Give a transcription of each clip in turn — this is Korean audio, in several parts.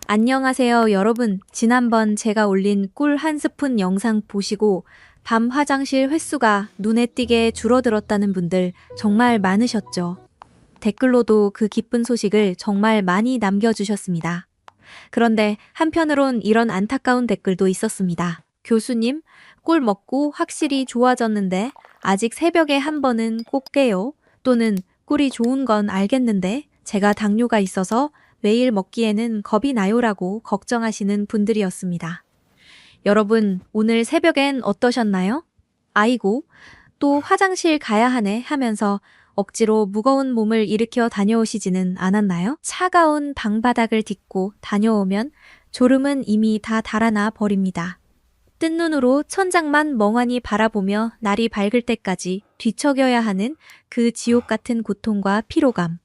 안녕하세요, 여러분. 지난번 제가 올린 꿀 한 스푼 영상 보시고 밤 화장실 횟수가 눈에 띄게 줄어들었다는 분들 정말 많으셨죠? 댓글로도 그 기쁜 소식을 정말 많이 남겨주셨습니다. 그런데 한편으론 이런 안타까운 댓글도 있었습니다. 교수님, 꿀 먹고 확실히 좋아졌는데 아직 새벽에 한 번은 꼭 깨요. 또는 꿀이 좋은 건 알겠는데 제가 당뇨가 있어서 매일 먹기에는 겁이 나요라고 걱정하시는 분들이었습니다. 여러분, 오늘 새벽엔 어떠셨나요? 아이고, 또 화장실 가야 하네 하면서 억지로 무거운 몸을 일으켜 다녀오시지는 않았나요? 차가운 방바닥을 딛고 다녀오면 졸음은 이미 다 달아나 버립니다. 뜬 눈으로 천장만 멍하니 바라보며 날이 밝을 때까지 뒤척여야 하는 그 지옥 같은 고통과 피로감.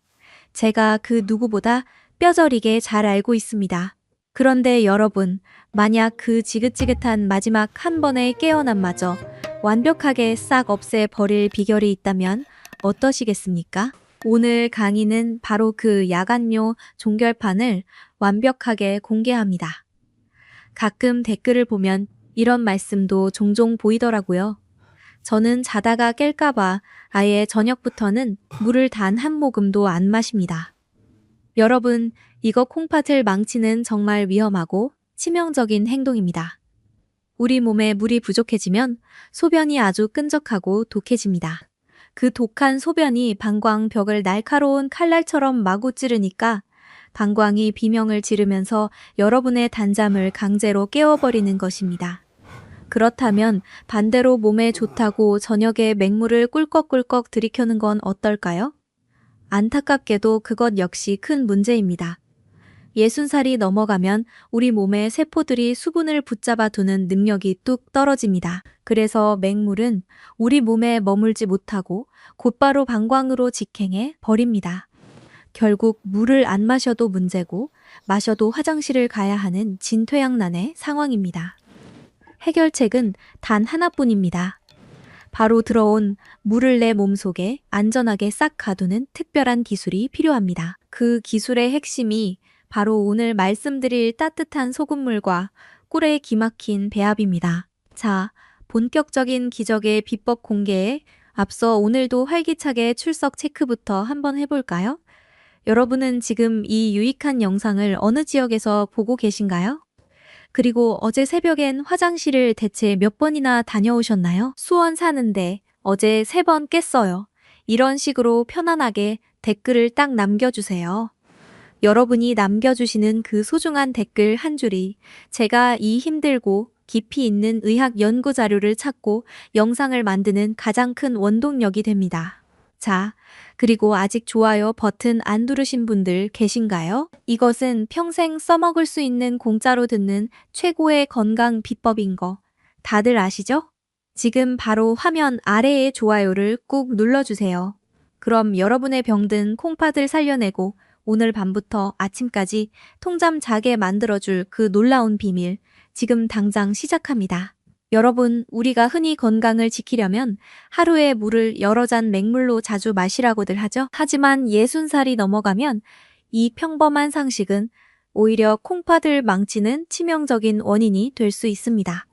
제가 그 누구보다 뼈저리게 잘 알고 있습니다. 그런데 여러분, 만약 그 지긋지긋한 마지막 한 번의 깨어남마저 완벽하게 싹 없애버릴 비결이 있다면 어떠시겠습니까? 오늘 강의는 바로 그 야간요 종결판을 완벽하게 공개합니다. 가끔 댓글을 보면 이런 말씀도 종종 보이더라고요. 저는 자다가 깰까봐 아예 저녁부터는 물을 단 한 모금도 안 마십니다. 여러분, 이거 콩팥을 망치는 정말 위험하고 치명적인 행동입니다. 우리 몸에 물이 부족해지면 소변이 아주 끈적하고 독해집니다. 그 독한 소변이 방광벽을 날카로운 칼날처럼 마구 찌르니까 방광이 비명을 지르면서 여러분의 단잠을 강제로 깨워버리는 것입니다. 그렇다면 반대로 몸에 좋다고 저녁에 맹물을 꿀꺽꿀꺽 들이켜는 건 어떨까요? 안타깝게도 그것 역시 큰 문제입니다. 60살이 넘어가면 우리 몸의 세포들이 수분을 붙잡아 두는 능력이 뚝 떨어집니다. 그래서 맹물은 우리 몸에 머물지 못하고 곧바로 방광으로 직행해 버립니다. 결국 물을 안 마셔도 문제고 마셔도 화장실을 가야 하는 진퇴양난의 상황입니다. 해결책은 단 하나뿐입니다. 바로 들어온 물을 내 몸속에 안전하게 싹 가두는 특별한 기술이 필요합니다. 그 기술의 핵심이 바로 오늘 말씀드릴 따뜻한 소금물과 꿀의 기막힌 배합입니다. 자, 본격적인 기적의 비법 공개에 앞서 오늘도 활기차게 출석 체크부터 한번 해볼까요? 여러분은 지금 이 유익한 영상을 어느 지역에서 보고 계신가요? 그리고 어제 새벽엔 화장실을 대체 몇 번이나 다녀오셨나요? 수원 사는데 어제 3번 깼어요. 이런 식으로 편안하게 댓글을 딱 남겨주세요. 여러분이 남겨주시는 그 소중한 댓글 한 줄이 제가 이 힘들고 깊이 있는 의학 연구 자료를 찾고 영상을 만드는 가장 큰 원동력이 됩니다. 자, 그리고 아직 좋아요 버튼 안 누르신 분들 계신가요? 이것은 평생 써먹을 수 있는 공짜로 듣는 최고의 건강 비법인 거 다들 아시죠? 지금 바로 화면 아래의 좋아요를 꾹 눌러주세요. 그럼 여러분의 병든 콩팥을 살려내고 오늘 밤부터 아침까지 통잠 자게 만들어줄 그 놀라운 비밀 지금 당장 시작합니다. 여러분, 우리가 흔히 건강을 지키려면 하루에 물을 여러 잔 맹물로 자주 마시라고들 하죠. 하지만 60살이 넘어가면 이 평범한 상식은 오히려 콩팥을 망치는 치명적인 원인이 될 수 있습니다.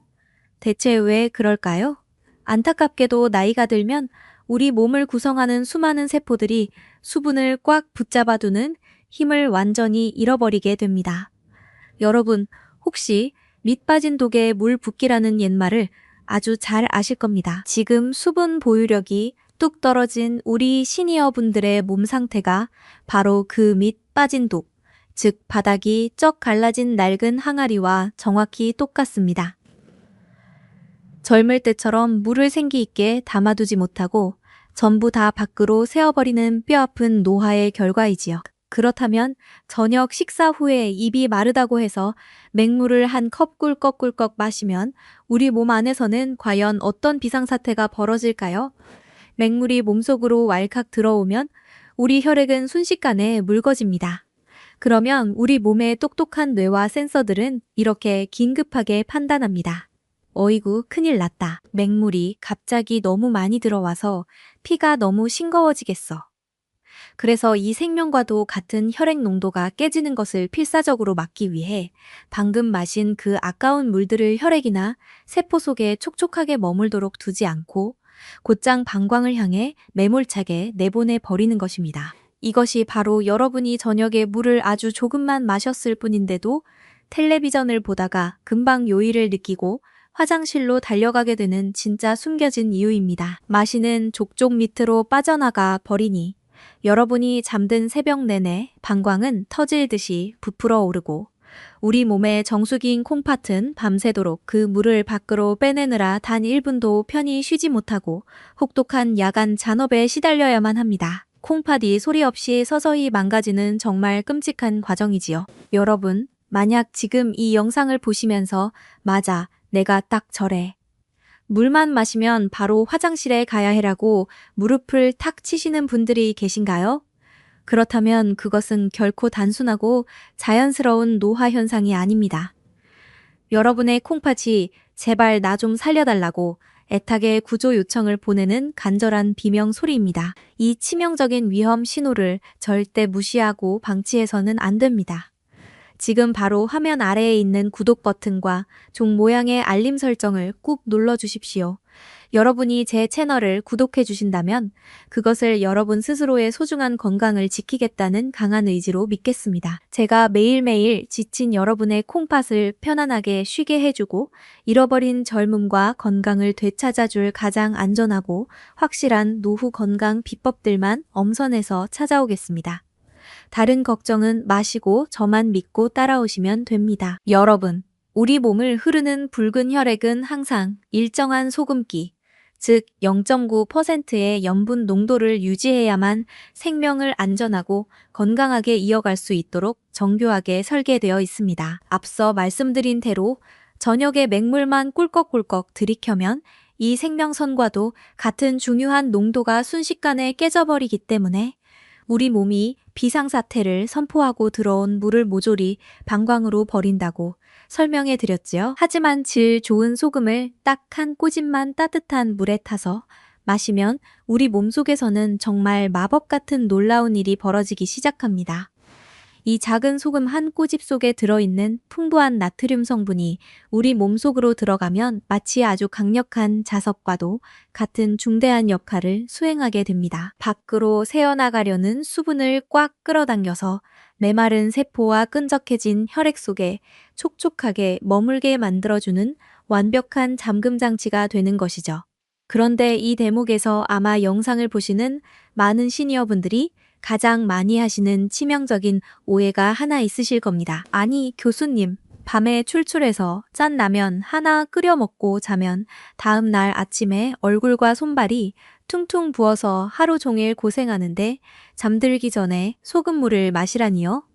대체 왜 그럴까요? 안타깝게도 나이가 들면 우리 몸을 구성하는 수많은 세포들이 수분을 꽉 붙잡아두는 힘을 완전히 잃어버리게 됩니다. 여러분, 혹시 밑 빠진 독에 물 붓기라는 옛말을 아주 잘 아실 겁니다. 지금 수분 보유력이 뚝 떨어진 우리 시니어 분들의 몸 상태가 바로 그 밑 빠진 독, 즉 바닥이 쩍 갈라진 낡은 항아리와 정확히 똑같습니다. 젊을 때처럼 물을 생기 있게 담아두지 못하고 전부 다 밖으로 새어버리는 뼈아픈 노화의 결과이지요. 그렇다면 저녁 식사 후에 입이 마르다고 해서 맹물을 한 컵 꿀꺽꿀꺽 마시면 우리 몸 안에서는 과연 어떤 비상사태가 벌어질까요? 맹물이 몸속으로 왈칵 들어오면 우리 혈액은 순식간에 묽어집니다. 그러면 우리 몸의 똑똑한 뇌와 센서들은 이렇게 긴급하게 판단합니다. 어이구, 큰일 났다. 맹물이 갑자기 너무 많이 들어와서 피가 너무 싱거워지겠어. 그래서 이 생명과도 같은 혈액 농도가 깨지는 것을 필사적으로 막기 위해 방금 마신 그 아까운 물들을 혈액이나 세포 속에 촉촉하게 머물도록 두지 않고 곧장 방광을 향해 매몰차게 내보내 버리는 것입니다. 이것이 바로 여러분이 저녁에 물을 아주 조금만 마셨을 뿐인데도 텔레비전을 보다가 금방 요일을 느끼고 화장실로 달려가게 되는 진짜 숨겨진 이유입니다. 마시는 족족 밑으로 빠져나가 버리니 여러분이 잠든 새벽 내내 방광은 터질 듯이 부풀어 오르고 우리 몸의 정수기인 콩팥은 밤새도록 그 물을 밖으로 빼내느라 단 1분도 편히 쉬지 못하고 혹독한 야간 잔업에 시달려야만 합니다. 콩팥이 소리 없이 서서히 망가지는 정말 끔찍한 과정이지요. 여러분, 만약 지금 이 영상을 보시면서 맞아, 내가 딱 저래. 물만 마시면 바로 화장실에 가야 해라고 무릎을 탁 치시는 분들이 계신가요? 그렇다면 그것은 결코 단순하고 자연스러운 노화 현상이 아닙니다. 여러분의 콩팥이 제발 나 좀 살려달라고 애타게 구조 요청을 보내는 간절한 비명 소리입니다. 이 치명적인 위험 신호를 절대 무시하고 방치해서는 안 됩니다. 지금 바로 화면 아래에 있는 구독 버튼과 종 모양의 알림 설정을 꾹 눌러주십시오. 여러분이 제 채널을 구독해 주신다면 그것을 여러분 스스로의 소중한 건강을 지키겠다는 강한 의지로 믿겠습니다. 제가 매일매일 지친 여러분의 콩팥을 편안하게 쉬게 해주고 잃어버린 젊음과 건강을 되찾아줄 가장 안전하고 확실한 노후 건강 비법들만 엄선해서 찾아오겠습니다. 다른 걱정은 마시고 저만 믿고 따라오시면 됩니다. 여러분, 우리 몸을 흐르는 붉은 혈액은 항상 일정한 소금기, 즉 0.9%의 염분 농도를 유지해야만 생명을 안전하고 건강하게 이어갈 수 있도록 정교하게 설계되어 있습니다. 앞서 말씀드린 대로 저녁에 맹물만 꿀꺽꿀꺽 들이켜면 이 생명선과도 같은 중요한 농도가 순식간에 깨져버리기 때문에 우리 몸이 비상사태를 선포하고 들어온 물을 모조리 방광으로 버린다고 설명해 드렸지요. 하지만 질 좋은 소금을 딱 한 꼬집만 따뜻한 물에 타서 마시면 우리 몸속에서는 정말 마법 같은 놀라운 일이 벌어지기 시작합니다. 이 작은 소금 한 꼬집 속에 들어있는 풍부한 나트륨 성분이 우리 몸속으로 들어가면 마치 아주 강력한 자석과도 같은 중대한 역할을 수행하게 됩니다. 밖으로 새어나가려는 수분을 꽉 끌어당겨서 메마른 세포와 끈적해진 혈액 속에 촉촉하게 머물게 만들어주는 완벽한 잠금 장치가 되는 것이죠. 그런데 이 대목에서 아마 영상을 보시는 많은 시니어분들이 가장 많이 하시는 치명적인 오해가 하나 있으실 겁니다. 아니, 교수님, 밤에 출출해서 짠 라면 하나 끓여 먹고 자면 다음 날 아침에 얼굴과 손발이 퉁퉁 부어서 하루 종일 고생하는데 잠들기 전에 소금물을 마시라니요?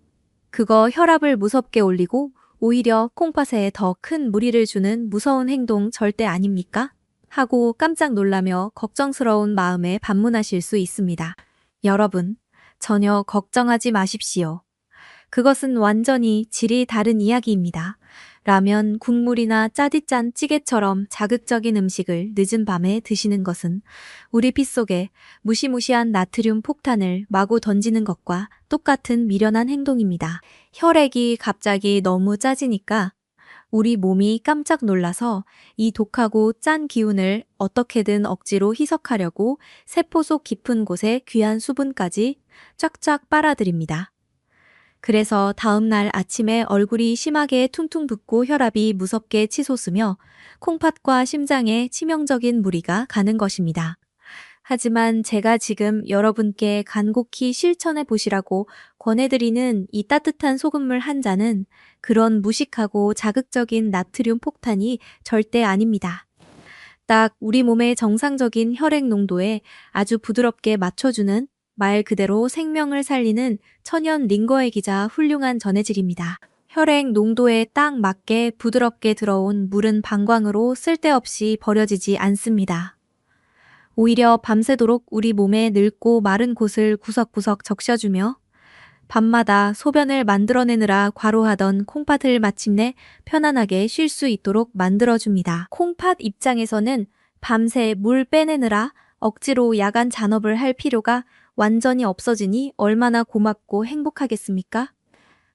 그거 혈압을 무섭게 올리고 오히려 콩팥에 더 큰 무리를 주는 무서운 행동 절대 아닙니까? 하고 깜짝 놀라며 걱정스러운 마음에 반문하실 수 있습니다. 여러분, 전혀 걱정하지 마십시오. 그것은 완전히 질이 다른 이야기입니다. 라면, 국물이나 짜디짠 찌개처럼 자극적인 음식을 늦은 밤에 드시는 것은 우리 피 속에 무시무시한 나트륨 폭탄을 마구 던지는 것과 똑같은 미련한 행동입니다. 혈액이 갑자기 너무 짜지니까 우리 몸이 깜짝 놀라서 이 독하고 짠 기운을 어떻게든 억지로 희석하려고 세포 속 깊은 곳에 귀한 수분까지 쫙쫙 빨아들입니다. 그래서 다음날 아침에 얼굴이 심하게 퉁퉁 붓고 혈압이 무섭게 치솟으며 콩팥과 심장에 치명적인 무리가 가는 것입니다. 하지만 제가 지금 여러분께 간곡히 실천해 보시라고 권해드리는 이 따뜻한 소금물 한 잔은 그런 무식하고 자극적인 나트륨 폭탄이 절대 아닙니다. 딱 우리 몸의 정상적인 혈액 농도에 아주 부드럽게 맞춰주는 말 그대로 생명을 살리는 천연 링거액이자 훌륭한 전해질입니다. 혈액 농도에 딱 맞게 부드럽게 들어온 물은 방광으로 쓸데없이 버려지지 않습니다. 오히려 밤새도록 우리 몸의 늙고 마른 곳을 구석구석 적셔주며 밤마다 소변을 만들어내느라 과로하던 콩팥을 마침내 편안하게 쉴 수 있도록 만들어줍니다. 콩팥 입장에서는 밤새 물 빼내느라 억지로 야간 잔업을 할 필요가 완전히 없어지니 얼마나 고맙고 행복하겠습니까?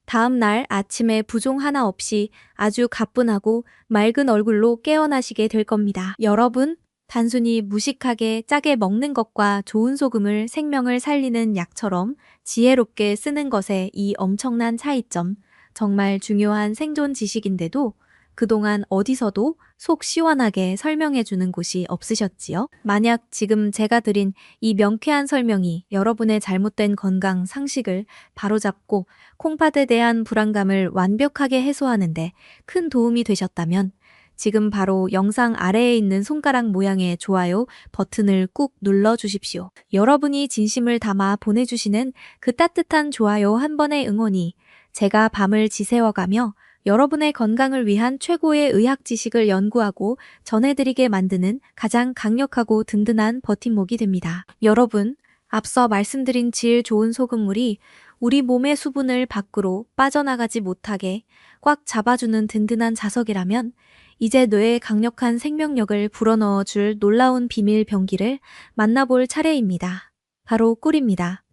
다음 날 아침에 부종 하나 없이 아주 가뿐하고 맑은 얼굴로 깨어나시게 될 겁니다. 여러분, 단순히 무식하게 짜게 먹는 것과 좋은 소금을 생명을 살리는 약처럼 지혜롭게 쓰는 것의 이 엄청난 차이점, 정말 중요한 생존 지식인데도 그동안 어디서도 속 시원하게 설명해 주는 곳이 없으셨지요? 만약 지금 제가 드린 이 명쾌한 설명이 여러분의 잘못된 건강 상식을 바로잡고 콩팥에 대한 불안감을 완벽하게 해소하는데 큰 도움이 되셨다면 지금 바로 영상 아래에 있는 손가락 모양의 좋아요 버튼을 꾹 눌러 주십시오. 여러분이 진심을 담아 보내주시는 그 따뜻한 좋아요 한 번의 응원이 제가 밤을 지새워가며 여러분의 건강을 위한 최고의 의학 지식을 연구하고 전해드리게 만드는 가장 강력하고 든든한 버팀목이 됩니다. 여러분, 앞서 말씀드린 질 좋은 소금물이 우리 몸의 수분을 밖으로 빠져나가지 못하게 꽉 잡아주는 든든한 자석이라면 이제 뇌에 강력한 생명력을 불어넣어 줄 놀라운 비밀 병기를 만나볼 차례입니다. 바로 꿀입니다.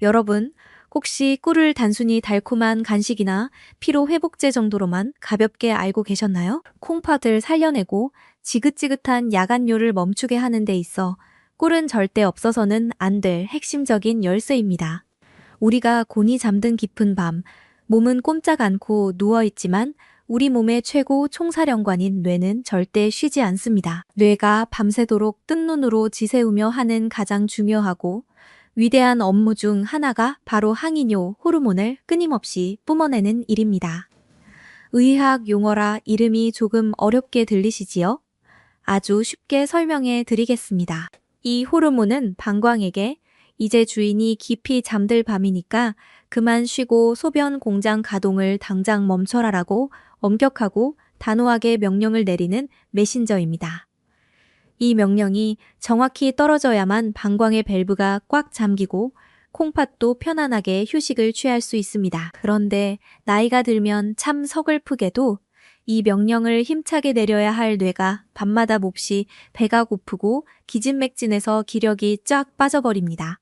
여러분, 혹시 꿀을 단순히 달콤한 간식이나 피로 회복제 정도로만 가볍게 알고 계셨나요? 콩팥을 살려내고 지긋지긋한 야간뇨를 멈추게 하는 데 있어 꿀은 절대 없어서는 안 될 핵심적인 열쇠입니다. 우리가 곤히 잠든 깊은 밤, 몸은 꼼짝 않고 누워있지만 우리 몸의 최고 총사령관인 뇌는 절대 쉬지 않습니다. 뇌가 밤새도록 뜬 눈으로 지새우며 하는 가장 중요하고 위대한 업무 중 하나가 바로 항이뇨 호르몬을 끊임없이 뿜어내는 일입니다. 의학 용어라 이름이 조금 어렵게 들리시지요? 아주 쉽게 설명해 드리겠습니다. 이 호르몬은 방광에게 이제 주인이 깊이 잠들 밤이니까 그만 쉬고 소변 공장 가동을 당장 멈춰라라고 엄격하고 단호하게 명령을 내리는 메신저입니다. 이 명령이 정확히 떨어져야만 방광의 밸브가 꽉 잠기고 콩팥도 편안하게 휴식을 취할 수 있습니다. 그런데 나이가 들면 참 서글프게도 이 명령을 힘차게 내려야 할 뇌가 밤마다 몹시 배가 고프고 기진맥진해서 기력이 쫙 빠져버립니다.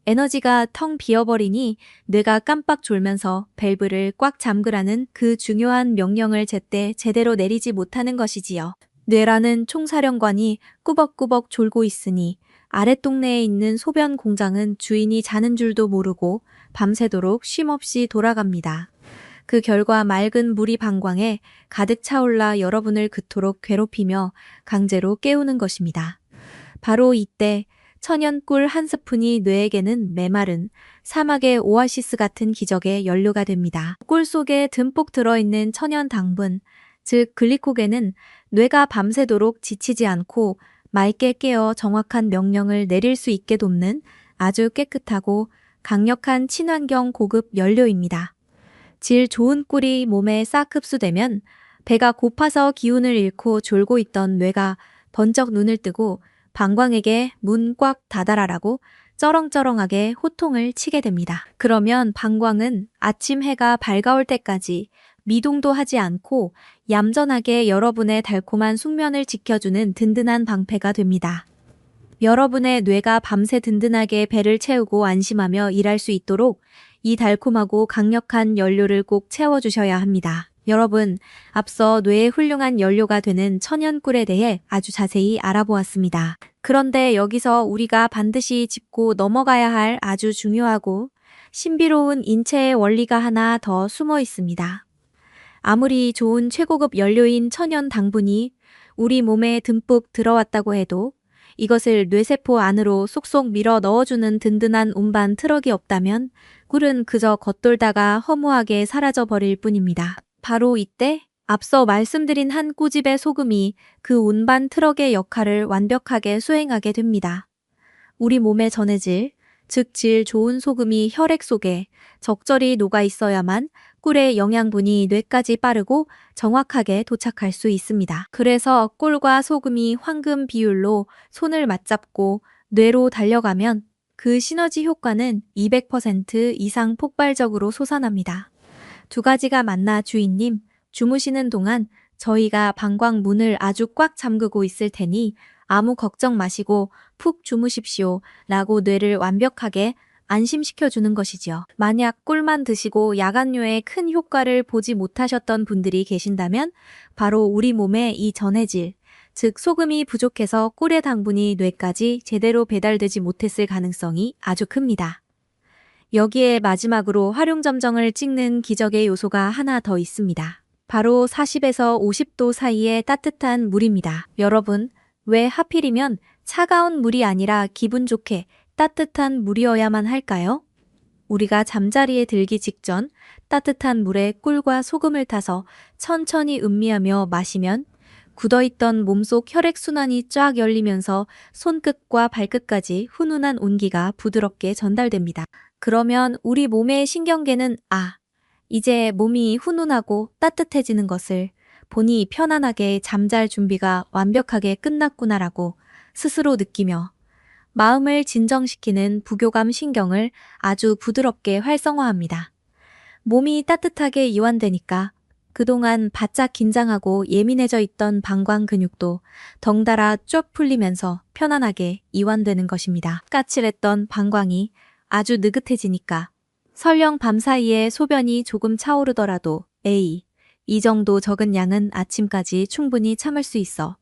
에너지가 텅 비어버리니 뇌가 깜빡 졸면서 밸브를 꽉 잠그라는 그 중요한 명령을 제때 제대로 내리지 못하는 것이지요. 뇌라는 총사령관이 꾸벅꾸벅 졸고 있으니 아랫동네에 있는 소변 공장은 주인이 자는 줄도 모르고 밤새도록 쉼없이 돌아갑니다. 그 결과 맑은 물이 방광에 가득 차올라 여러분을 그토록 괴롭히며 강제로 깨우는 것입니다. 바로 이때 천연꿀 한 스푼이 뇌에게는 메마른 사막의 오아시스 같은 기적의 연료가 됩니다. 꿀 속에 듬뿍 들어있는 천연 당분, 즉 글리코겐은 뇌가 밤새도록 지치지 않고 맑게 깨어 정확한 명령을 내릴 수 있게 돕는 아주 깨끗하고 강력한 친환경 고급 연료입니다. 질 좋은 꿀이 몸에 싹 흡수되면 배가 고파서 기운을 잃고 졸고 있던 뇌가 번쩍 눈을 뜨고 방광에게 문 꽉 닫아라라고 쩌렁쩌렁하게 호통을 치게 됩니다. 그러면 방광은 아침 해가 밝아올 때까지 미동도 하지 않고 얌전하게 여러분의 달콤한 숙면을 지켜주는 든든한 방패가 됩니다. 여러분의 뇌가 밤새 든든하게 배를 채우고 안심하며 일할 수 있도록 이 달콤하고 강력한 연료를 꼭 채워주셔야 합니다. 여러분, 앞서 뇌의 훌륭한 연료가 되는 천연꿀에 대해 아주 자세히 알아보았습니다. 그런데 여기서 우리가 반드시 짚고 넘어가야 할 아주 중요하고 신비로운 인체의 원리가 하나 더 숨어 있습니다. 아무리 좋은 최고급 연료인 천연 당분이 우리 몸에 듬뿍 들어왔다고 해도 이것을 뇌세포 안으로 쏙쏙 밀어 넣어주는 든든한 운반 트럭이 없다면 꿀은 그저 겉돌다가 허무하게 사라져 버릴 뿐입니다. 바로 이때 앞서 말씀드린 한 꼬집의 소금이 그 운반 트럭의 역할을 완벽하게 수행하게 됩니다. 우리 몸에 전해질, 즉 질 좋은 소금이 혈액 속에 적절히 녹아 있어야만 꿀의 영양분이 뇌까지 빠르고 정확하게 도착할 수 있습니다. 그래서 꿀과 소금이 황금 비율로 손을 맞잡고 뇌로 달려가면 그 시너지 효과는 200% 이상 폭발적으로 솟아납니다. 두 가지가 만나 주인님, 주무시는 동안 저희가 방광 문을 아주 꽉 잠그고 있을 테니 아무 걱정 마시고 푹 주무십시오 라고 뇌를 완벽하게 안심시켜주는 것이지요. 만약 꿀만 드시고 야간뇨에 큰 효과를 보지 못하셨던 분들이 계신다면 바로 우리 몸의 이 전해질, 즉 소금이 부족해서 꿀의 당분이 뇌까지 제대로 배달되지 못했을 가능성이 아주 큽니다. 여기에 마지막으로 활용점정을 찍는 기적의 요소가 하나 더 있습니다. 바로 40에서 50도 사이의 따뜻한 물입니다. 여러분, 왜 하필이면 차가운 물이 아니라 기분 좋게 따뜻한 물이어야만 할까요? 우리가 잠자리에 들기 직전 따뜻한 물에 꿀과 소금을 타서 천천히 음미하며 마시면 굳어있던 몸속 혈액순환이 쫙 열리면서 손끝과 발끝까지 훈훈한 온기가 부드럽게 전달됩니다. 그러면 우리 몸의 신경계는 이제 몸이 훈훈하고 따뜻해지는 것을 보니 편안하게 잠잘 준비가 완벽하게 끝났구나라고 스스로 느끼며 마음을 진정시키는 부교감 신경을 아주 부드럽게 활성화합니다. 몸이 따뜻하게 이완되니까 그동안 바짝 긴장하고 예민해져 있던 방광 근육도 덩달아 쭉 풀리면서 편안하게 이완되는 것입니다. 까칠했던 방광이 아주 느긋해지니까 설령 밤사이에 소변이 조금 차오르더라도 이 정도 적은 양은 아침까지 충분히 참을 수 있어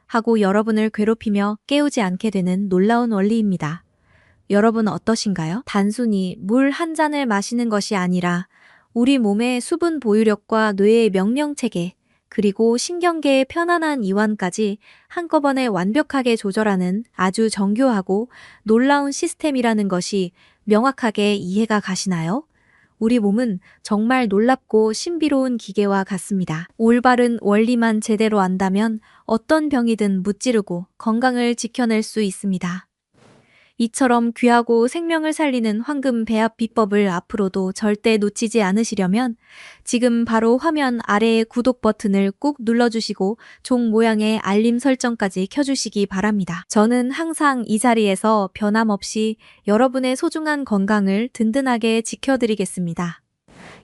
하고 여러분을 괴롭히며 깨우지 않게 되는 놀라운 원리입니다. 여러분 어떠신가요? 단순히 물 한 잔을 마시는 것이 아니라 우리 몸의 수분 보유력과 뇌의 명령체계, 그리고 신경계의 편안한 이완까지 한꺼번에 완벽하게 조절하는 아주 정교하고 놀라운 시스템이라는 것이 명확하게 이해가 가시나요? 우리 몸은 정말 놀랍고 신비로운 기계와 같습니다. 올바른 원리만 제대로 안다면 어떤 병이든 무찌르고 건강을 지켜낼 수 있습니다. 이처럼 귀하고 생명을 살리는 황금 배합 비법을 앞으로도 절대 놓치지 않으시려면 지금 바로 화면 아래의 구독 버튼을 꾹 눌러주시고 종 모양의 알림 설정까지 켜주시기 바랍니다. 저는 항상 이 자리에서 변함없이 여러분의 소중한 건강을 든든하게 지켜드리겠습니다.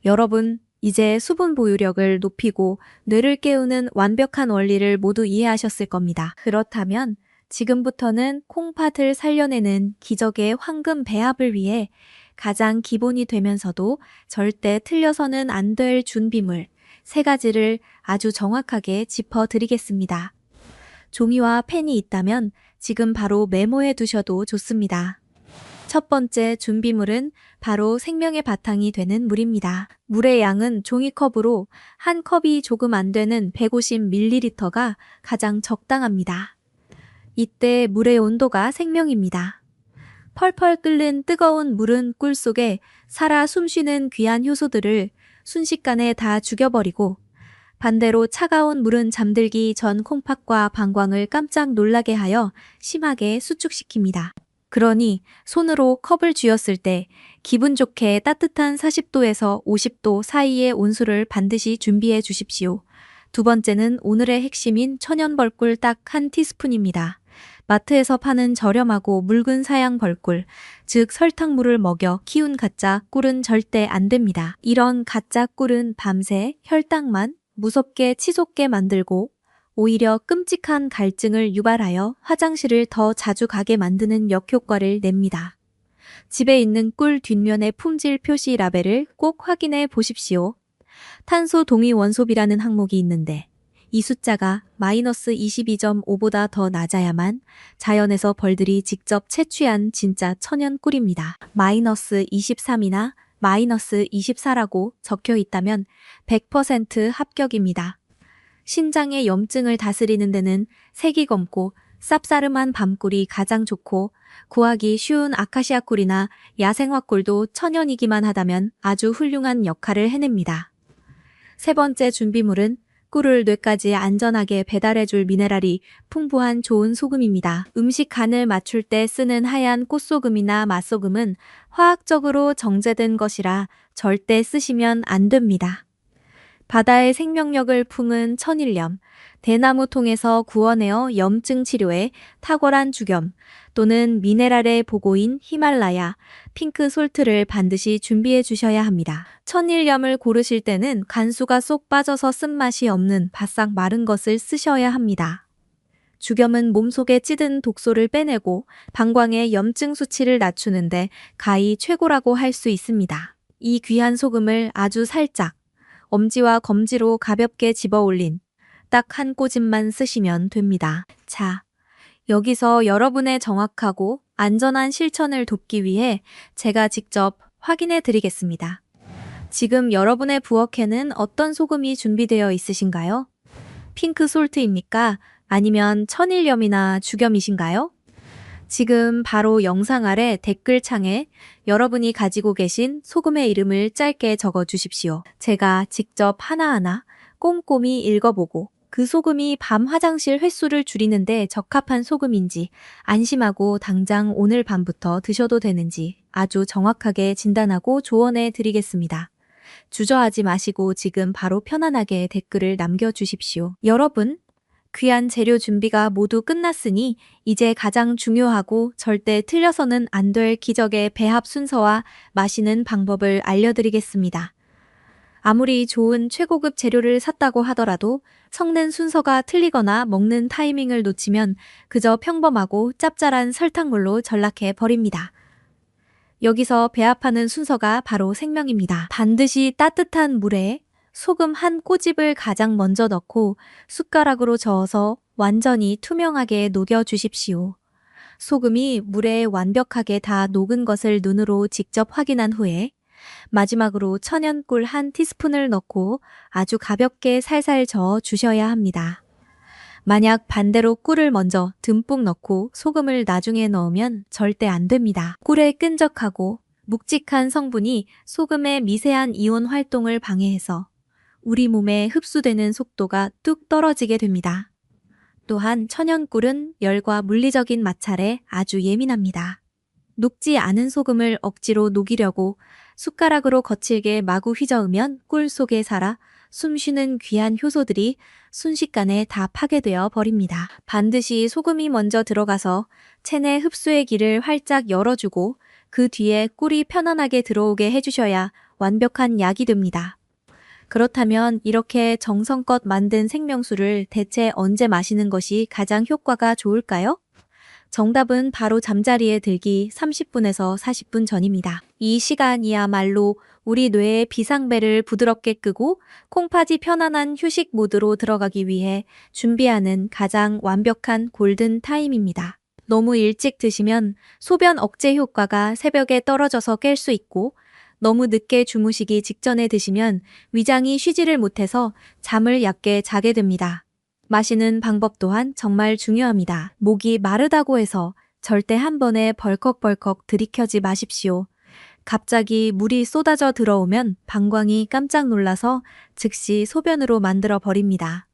여러분, 이제 수분 보유력을 높이고 뇌를 깨우는 완벽한 원리를 모두 이해하셨을 겁니다. 그렇다면 지금부터는 콩팥을 살려내는 기적의 황금 배합을 위해 가장 기본이 되면서도 절대 틀려서는 안 될 준비물 3가지를 아주 정확하게 짚어드리겠습니다. 종이와 펜이 있다면 지금 바로 메모해 두셔도 좋습니다. 첫 번째 준비물은 바로 생명의 바탕이 되는 물입니다. 물의 양은 종이컵으로 한 컵이 조금 안 되는 150ml가 가장 적당합니다. 이때 물의 온도가 생명입니다. 펄펄 끓는 뜨거운 물은 꿀 속에 살아 숨쉬는 귀한 효소들을 순식간에 다 죽여버리고 반대로 차가운 물은 잠들기 전 콩팥과 방광을 깜짝 놀라게 하여 심하게 수축시킵니다. 그러니 손으로 컵을 쥐었을 때 기분 좋게 따뜻한 40도에서 50도 사이의 온수를 반드시 준비해 주십시오. 두 번째는 오늘의 핵심인 천연벌꿀 딱 한 티스푼입니다. 마트에서 파는 저렴하고 묽은 사양 벌꿀, 즉 설탕물을 먹여 키운 가짜 꿀은 절대 안 됩니다. 이런 가짜 꿀은 밤새 혈당만 무섭게 치솟게 만들고 오히려 끔찍한 갈증을 유발하여 화장실을 더 자주 가게 만드는 역효과를 냅니다. 집에 있는 꿀 뒷면의 품질 표시 라벨을 꼭 확인해 보십시오. 탄소 동위 원소비라는 항목이 있는데 이 숫자가 마이너스 22.5보다 더 낮아야만 자연에서 벌들이 직접 채취한 진짜 천연 꿀입니다. 마이너스 23이나 마이너스 24라고 적혀 있다면 100% 합격입니다. 신장의 염증을 다스리는 데는 색이 검고 쌉싸름한 밤꿀이 가장 좋고 구하기 쉬운 아카시아 꿀이나 야생화 꿀도 천연이기만 하다면 아주 훌륭한 역할을 해냅니다. 세 번째 준비물은 꿀을 뇌까지 안전하게 배달해줄 미네랄이 풍부한 좋은 소금입니다. 음식 간을 맞출 때 쓰는 하얀 꽃소금이나 맛소금은 화학적으로 정제된 것이라 절대 쓰시면 안 됩니다. 바다의 생명력을 품은 천일염, 대나무 통에서 구워내어 염증 치료에 탁월한 주겸 또는 미네랄의 보고인 히말라야, 핑크 솔트를 반드시 준비해 주셔야 합니다. 천일염을 고르실 때는 간수가 쏙 빠져서 쓴맛이 없는 바싹 마른 것을 쓰셔야 합니다. 죽염은 몸속에 찌든 독소를 빼내고 방광의 염증 수치를 낮추는데 가히 최고라고 할 수 있습니다. 이 귀한 소금을 아주 살짝 엄지와 검지로 가볍게 집어 올린 딱 한 꼬집만 쓰시면 됩니다. 자, 여기서 여러분의 정확하고 안전한 실천을 돕기 위해 제가 직접 확인해 드리겠습니다. 지금 여러분의 부엌에는 어떤 소금이 준비되어 있으신가요? 핑크 솔트입니까? 아니면 천일염이나 죽염이신가요? 지금 바로 영상 아래 댓글창에 여러분이 가지고 계신 소금의 이름을 짧게 적어 주십시오. 제가 직접 하나하나 꼼꼼히 읽어보고 그 소금이 밤 화장실 횟수를 줄이는데 적합한 소금인지 안심하고 당장 오늘 밤부터 드셔도 되는지 아주 정확하게 진단하고 조언해 드리겠습니다. 주저하지 마시고 지금 바로 편안하게 댓글을 남겨주십시오. 여러분, 귀한 재료 준비가 모두 끝났으니 이제 가장 중요하고 절대 틀려서는 안 될 기적의 배합 순서와 마시는 방법을 알려드리겠습니다. 아무리 좋은 최고급 재료를 샀다고 하더라도 섞는 순서가 틀리거나 먹는 타이밍을 놓치면 그저 평범하고 짭짤한 설탕물로 전락해 버립니다. 여기서 배합하는 순서가 바로 생명입니다. 반드시 따뜻한 물에 소금 한 꼬집을 가장 먼저 넣고 숟가락으로 저어서 완전히 투명하게 녹여주십시오. 소금이 물에 완벽하게 다 녹은 것을 눈으로 직접 확인한 후에 마지막으로 천연꿀 한 티스푼을 넣고 아주 가볍게 살살 저어 주셔야 합니다. 만약 반대로 꿀을 먼저 듬뿍 넣고 소금을 나중에 넣으면 절대 안 됩니다. 꿀의 끈적하고 묵직한 성분이 소금의 미세한 이온 활동을 방해해서 우리 몸에 흡수되는 속도가 뚝 떨어지게 됩니다. 또한 천연꿀은 열과 물리적인 마찰에 아주 예민합니다. 녹지 않은 소금을 억지로 녹이려고 숟가락으로 거칠게 마구 휘저으면 꿀 속에 살아 숨쉬는 귀한 효소들이 순식간에 다 파괴되어 버립니다. 반드시 소금이 먼저 들어가서 체내 흡수의 길을 활짝 열어주고 그 뒤에 꿀이 편안하게 들어오게 해주셔야 완벽한 약이 됩니다. 그렇다면 이렇게 정성껏 만든 생명수를 대체 언제 마시는 것이 가장 효과가 좋을까요? 정답은 바로 잠자리에 들기 30분에서 40분 전입니다. 이 시간이야말로 우리 뇌의 비상벨을 부드럽게 끄고 콩팥이 편안한 휴식 모드로 들어가기 위해 준비하는 가장 완벽한 골든 타임입니다. 너무 일찍 드시면 소변 억제 효과가 새벽에 떨어져서 깰 수 있고 너무 늦게 주무시기 직전에 드시면 위장이 쉬지를 못해서 잠을 얕게 자게 됩니다. 마시는 방법 또한 정말 중요합니다. 목이 마르다고 해서 절대 한 번에 벌컥벌컥 들이켜지 마십시오. 갑자기 물이 쏟아져 들어오면 방광이 깜짝 놀라서 즉시 소변으로 만들어 버립니다.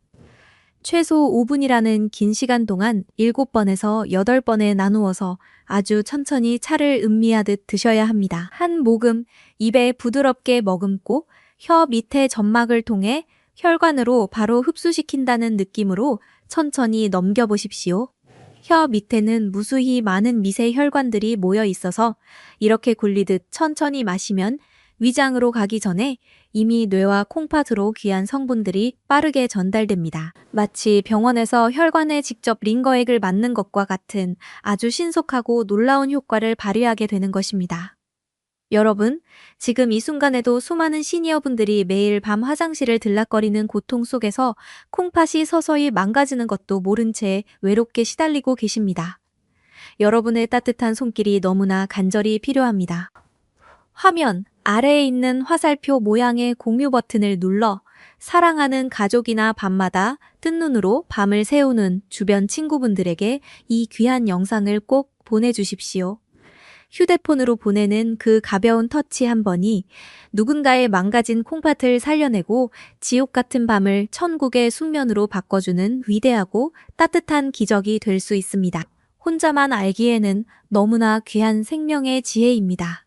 최소 5분이라는 긴 시간 동안 7번에서 8번에 나누어서 아주 천천히 차를 음미하듯 드셔야 합니다. 한 모금 입에 부드럽게 머금고 혀 밑에 점막을 통해 혈관으로 바로 흡수시킨다는 느낌으로 천천히 넘겨보십시오. 혀 밑에는 무수히 많은 미세 혈관들이 모여 있어서 이렇게 굴리듯 천천히 마시면 위장으로 가기 전에 이미 뇌와 콩팥으로 귀한 성분들이 빠르게 전달됩니다. 마치 병원에서 혈관에 직접 링거액을 맞는 것과 같은 아주 신속하고 놀라운 효과를 발휘하게 되는 것입니다. 여러분, 지금 이 순간에도 수많은 시니어분들이 매일 밤 화장실을 들락거리는 고통 속에서 콩팥이 서서히 망가지는 것도 모른 채 외롭게 시달리고 계십니다. 여러분의 따뜻한 손길이 너무나 간절히 필요합니다. 화면 아래에 있는 화살표 모양의 공유 버튼을 눌러 사랑하는 가족이나 밤마다 뜬 눈으로 밤을 새우는 주변 친구분들에게 이 귀한 영상을 꼭 보내주십시오. 휴대폰으로 보내는 그 가벼운 터치 한 번이 누군가의 망가진 콩팥을 살려내고 지옥 같은 밤을 천국의 숙면으로 바꿔주는 위대하고 따뜻한 기적이 될 수 있습니다. 혼자만 알기에는 너무나 귀한 생명의 지혜입니다.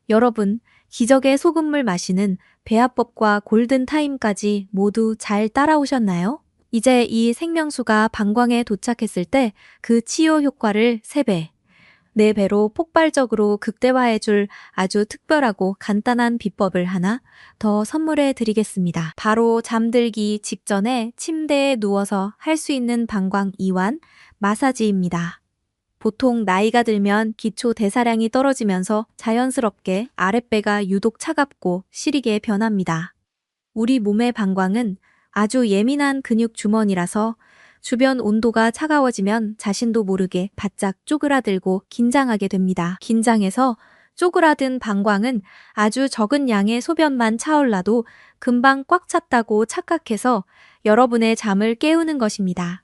여러분, 기적의 소금물 마시는 배합법과 골든타임까지 모두 잘 따라오셨나요? 이제 이 생명수가 방광에 도착했을 때 그 치유 효과를 3배, 4배로 폭발적으로 극대화해줄 아주 특별하고 간단한 비법을 하나 더 선물해 드리겠습니다. 바로 잠들기 직전에 침대에 누워서 할 수 있는 방광 이완, 마사지입니다. 보통 나이가 들면 기초 대사량이 떨어지면서 자연스럽게 아랫배가 유독 차갑고 시리게 변합니다. 우리 몸의 방광은 아주 예민한 근육 주머니라서 주변 온도가 차가워지면 자신도 모르게 바짝 쪼그라들고 긴장하게 됩니다. 긴장해서 쪼그라든 방광은 아주 적은 양의 소변만 차올라도 금방 꽉 찼다고 착각해서 여러분의 잠을 깨우는 것입니다.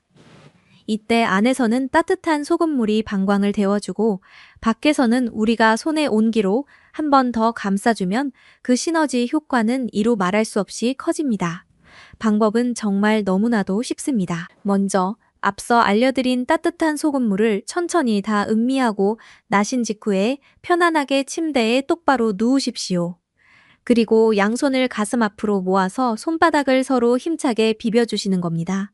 이때 안에서는 따뜻한 소금물이 방광을 데워주고 밖에서는 우리가 손의 온기로 한 번 더 감싸주면 그 시너지 효과는 이루 말할 수 없이 커집니다. 방법은 정말 너무나도 쉽습니다. 먼저 앞서 알려드린 따뜻한 소금물을 천천히 다 음미하고 나신 직후에 편안하게 침대에 똑바로 누우십시오. 그리고 양손을 가슴 앞으로 모아서 손바닥을 서로 힘차게 비벼주시는 겁니다.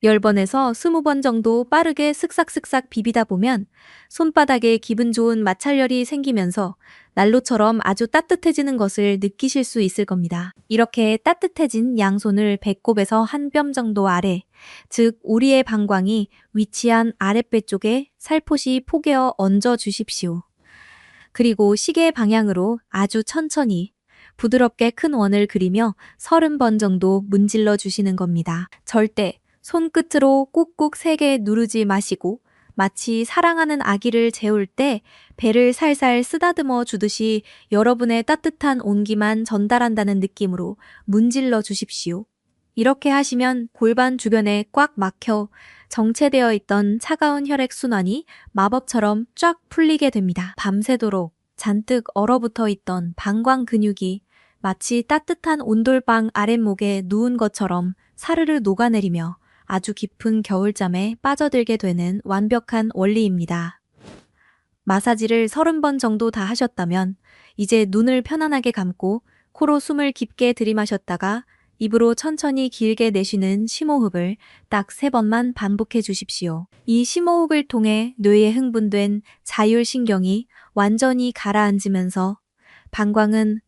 10번에서 20번 정도 빠르게 슥싹슥싹 비비다 보면 손바닥에 기분 좋은 마찰열이 생기면서 난로처럼 아주 따뜻해지는 것을 느끼실 수 있을 겁니다. 이렇게 따뜻해진 양손을 배꼽에서 한 뼘 정도 아래, 즉 우리의 방광이 위치한 아랫배 쪽에 살포시 포개어 얹어 주십시오. 그리고 시계 방향으로 아주 천천히 부드럽게 큰 원을 그리며 30번 정도 문질러 주시는 겁니다. 절대 손끝으로 꾹꾹 세게 누르지 마시고 마치 사랑하는 아기를 재울 때 배를 살살 쓰다듬어 주듯이 여러분의 따뜻한 온기만 전달한다는 느낌으로 문질러 주십시오. 이렇게 하시면 골반 주변에 꽉 막혀 정체되어 있던 차가운 혈액순환이 마법처럼 쫙 풀리게 됩니다. 밤새도록 잔뜩 얼어붙어 있던 방광 근육이 마치 따뜻한 온돌방 아랫목에 누운 것처럼 사르르 녹아내리며 아주 깊은 겨울잠에 빠져들게 되는 완벽한 원리입니다. 마사지를 30번 정도 다 하셨다면 이제 눈을 편안하게 감고 코로 숨을 깊게 들이마셨다가 입으로 천천히 길게 내쉬는 심호흡을 딱 3번만 반복해 주십시오. 이 심호흡을 통해 뇌에 흥분된 자율신경이 완전히 가라앉으면서 방광은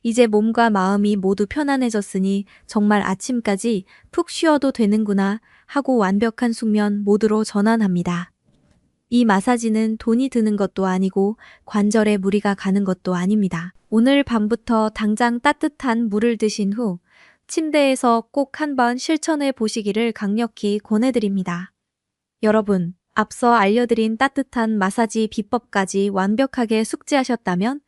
이제 몸과 마음이 모두 편안해졌으니 정말 아침까지 푹 쉬어도 되는구나 하고 완벽한 숙면 모드로 전환합니다. 이 마사지는 돈이 드는 것도 아니고 관절에 무리가 가는 것도 아닙니다. 오늘 밤부터 당장 따뜻한 물을 드신 후 침대에서 꼭 한번 실천해 보시기를 강력히 권해드립니다. 여러분, 앞서 알려드린 따뜻한 마사지 비법까지 완벽하게 숙지하셨다면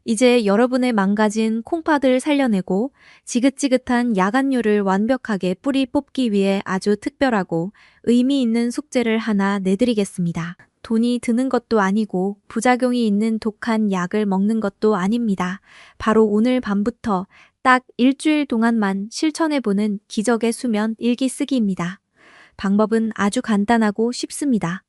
이제 여러분의 망가진 콩팥을 살려내고 지긋지긋한 야간류를 완벽하게 뿌리 뽑기 위해 아주 특별하고 의미 있는 숙제를 하나 내드리겠습니다. 돈이 드는 것도 아니고 부작용이 있는 독한 약을 먹는 것도 아닙니다. 바로 오늘 밤부터 딱 일주일 동안만 실천해보는 기적의 수면 일기 쓰기입니다. 방법은 아주 간단하고 쉽습니다.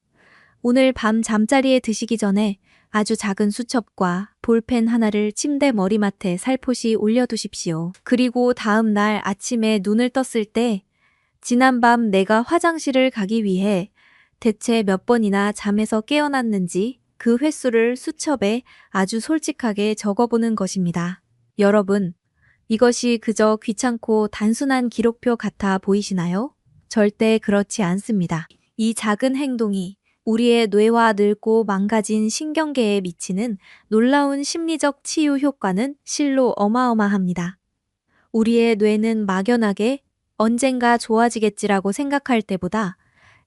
오늘 밤 잠자리에 드시기 전에 아주 작은 수첩과 볼펜 하나를 침대 머리맡에 살포시 올려두십시오. 그리고 다음 날 아침에 눈을 떴을 때 지난밤 내가 화장실을 가기 위해 대체 몇 번이나 잠에서 깨어났는지 그 횟수를 수첩에 아주 솔직하게 적어보는 것입니다. 여러분, 이것이 그저 귀찮고 단순한 기록표 같아 보이시나요? 절대 그렇지 않습니다. 이 작은 행동이 우리의 뇌와 늙고 망가진 신경계에 미치는 놀라운 심리적 치유 효과는 실로 어마어마합니다. 우리의 뇌는 막연하게 언젠가 좋아지겠지라고 생각할 때보다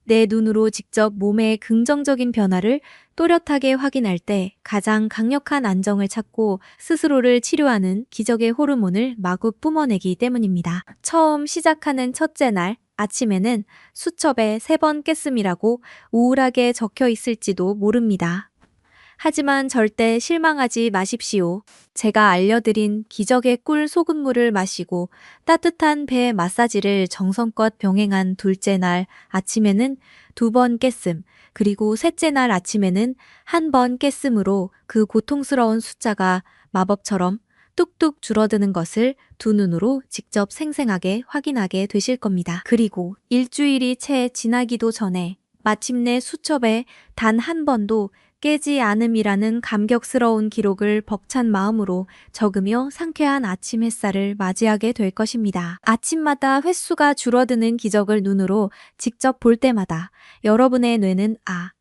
내 눈으로 직접 몸의 긍정적인 변화를 또렷하게 확인할 때 가장 강력한 안정을 찾고 스스로를 치료하는 기적의 호르몬을 마구 뿜어내기 때문입니다. 처음 시작하는 첫째 날 아침에는 수첩에 3번 깼음이라고 우울하게 적혀 있을지도 모릅니다. 하지만 절대 실망하지 마십시오. 제가 알려드린 기적의 꿀 소금물을 마시고 따뜻한 배 마사지를 정성껏 병행한 둘째 날 아침에는 2번 깼음, 그리고 셋째 날 아침에는 1번 깼음으로 그 고통스러운 숫자가 마법처럼 뚝뚝 줄어드는 것을 두 눈으로 직접 생생하게 확인하게 되실 겁니다. 그리고 일주일이 채 지나기도 전에 마침내 수첩에 단 한 번도 깨지 않음이라는 감격스러운 기록을 벅찬 마음으로 적으며 상쾌한 아침 햇살을 맞이하게 될 것입니다. 아침마다 횟수가 줄어드는 기적을 눈으로 직접 볼 때마다 여러분의 뇌는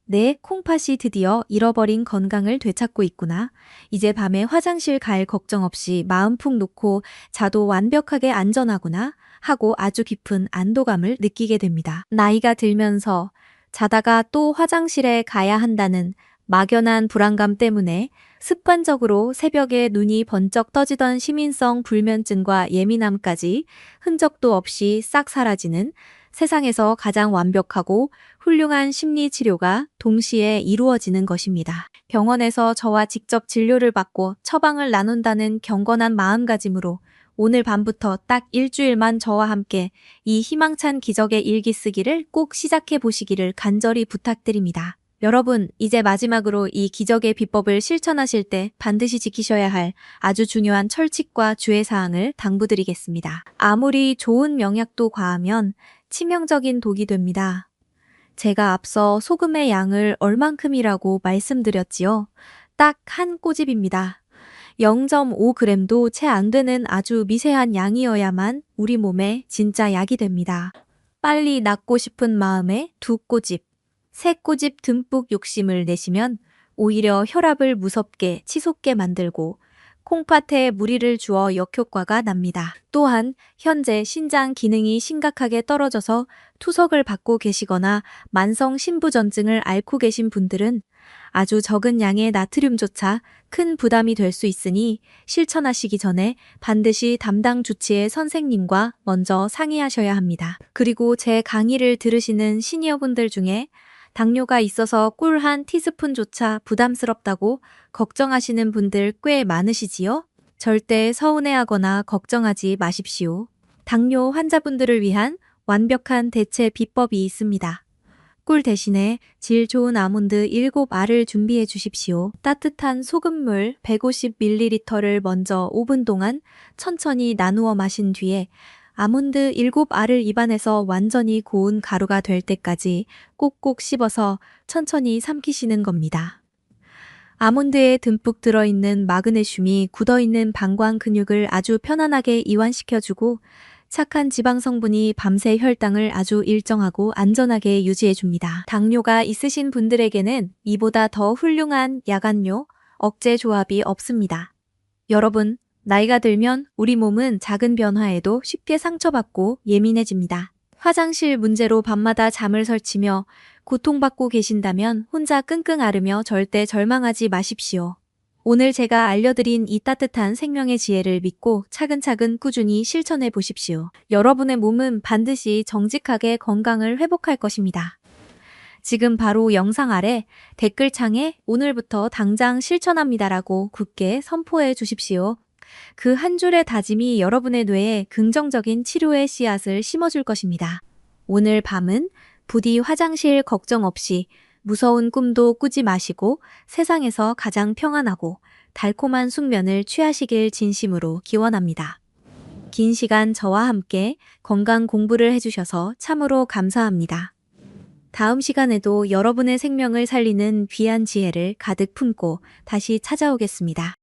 내 콩팥이 드디어 잃어버린 건강을 되찾고 있구나. 이제 밤에 화장실 갈 걱정 없이 마음 푹 놓고 자도 완벽하게 안전하구나 하고 아주 깊은 안도감을 느끼게 됩니다. 나이가 들면서 자다가 또 화장실에 가야 한다는 막연한 불안감 때문에 습관적으로 새벽에 눈이 번쩍 떠지던 시민성 불면증과 예민함까지 흔적도 없이 싹 사라지는 세상에서 가장 완벽하고 훌륭한 심리 치료가 동시에 이루어지는 것입니다. 병원에서 저와 직접 진료를 받고 처방을 나눈다는 경건한 마음가짐으로 오늘 밤부터 딱 일주일만 저와 함께 이 희망찬 기적의 일기 쓰기를 꼭 시작해 보시기를 간절히 부탁드립니다. 여러분, 이제 마지막으로 이 기적의 비법을 실천하실 때 반드시 지키셔야 할 아주 중요한 철칙과 주의사항을 당부드리겠습니다. 아무리 좋은 명약도 과하면 치명적인 독이 됩니다. 제가 앞서 소금의 양을 얼만큼이라고 말씀드렸지요? 딱 한 꼬집입니다. 0.5g도 채 안 되는 아주 미세한 양이어야만 우리 몸에 진짜 약이 됩니다. 빨리 낫고 싶은 마음에 2꼬집, 3꼬집 듬뿍 욕심을 내시면 오히려 혈압을 무섭게 치솟게 만들고 콩팥에 무리를 주어 역효과가 납니다. 또한 현재 신장 기능이 심각하게 떨어져서 투석을 받고 계시거나 만성 신부전증을 앓고 계신 분들은 아주 적은 양의 나트륨조차 큰 부담이 될 수 있으니 실천하시기 전에 반드시 담당 주치의 선생님과 먼저 상의하셔야 합니다. 그리고 제 강의를 들으시는 시니어분들 중에 당뇨가 있어서 꿀 한 티스푼조차 부담스럽다고 걱정하시는 분들 꽤 많으시지요? 절대 서운해하거나 걱정하지 마십시오. 당뇨 환자분들을 위한 완벽한 대체 비법이 있습니다. 꿀 대신에 질 좋은 아몬드 7알을 준비해 주십시오. 따뜻한 소금물 150ml를 먼저 5분 동안 천천히 나누어 마신 뒤에 아몬드 7알을 입안에서 완전히 고운 가루가 될 때까지 꼭꼭 씹어서 천천히 삼키시는 겁니다. 아몬드에 듬뿍 들어있는 마그네슘이 굳어있는 방광 근육을 아주 편안하게 이완시켜주고 착한 지방 성분이 밤새 혈당을 아주 일정하고 안전하게 유지해줍니다. 당뇨가 있으신 분들에게는 이보다 더 훌륭한 야간뇨, 억제 조합이 없습니다. 여러분, 나이가 들면 우리 몸은 작은 변화에도 쉽게 상처받고 예민해집니다. 화장실 문제로 밤마다 잠을 설치며 고통받고 계신다면 혼자 끙끙 앓으며 절대 절망하지 마십시오. 오늘 제가 알려드린 이 따뜻한 생명의 지혜를 믿고 차근차근 꾸준히 실천해 보십시오. 여러분의 몸은 반드시 정직하게 건강을 회복할 것입니다. 지금 바로 영상 아래 댓글창에 오늘부터 당장 실천합니다라고 굳게 선포해 주십시오. 그 한 줄의 다짐이 여러분의 뇌에 긍정적인 치료의 씨앗을 심어줄 것입니다. 오늘 밤은 부디 화장실 걱정 없이 무서운 꿈도 꾸지 마시고 세상에서 가장 평안하고 달콤한 숙면을 취하시길 진심으로 기원합니다. 긴 시간 저와 함께 건강 공부를 해주셔서 참으로 감사합니다. 다음 시간에도 여러분의 생명을 살리는 귀한 지혜를 가득 품고 다시 찾아오겠습니다.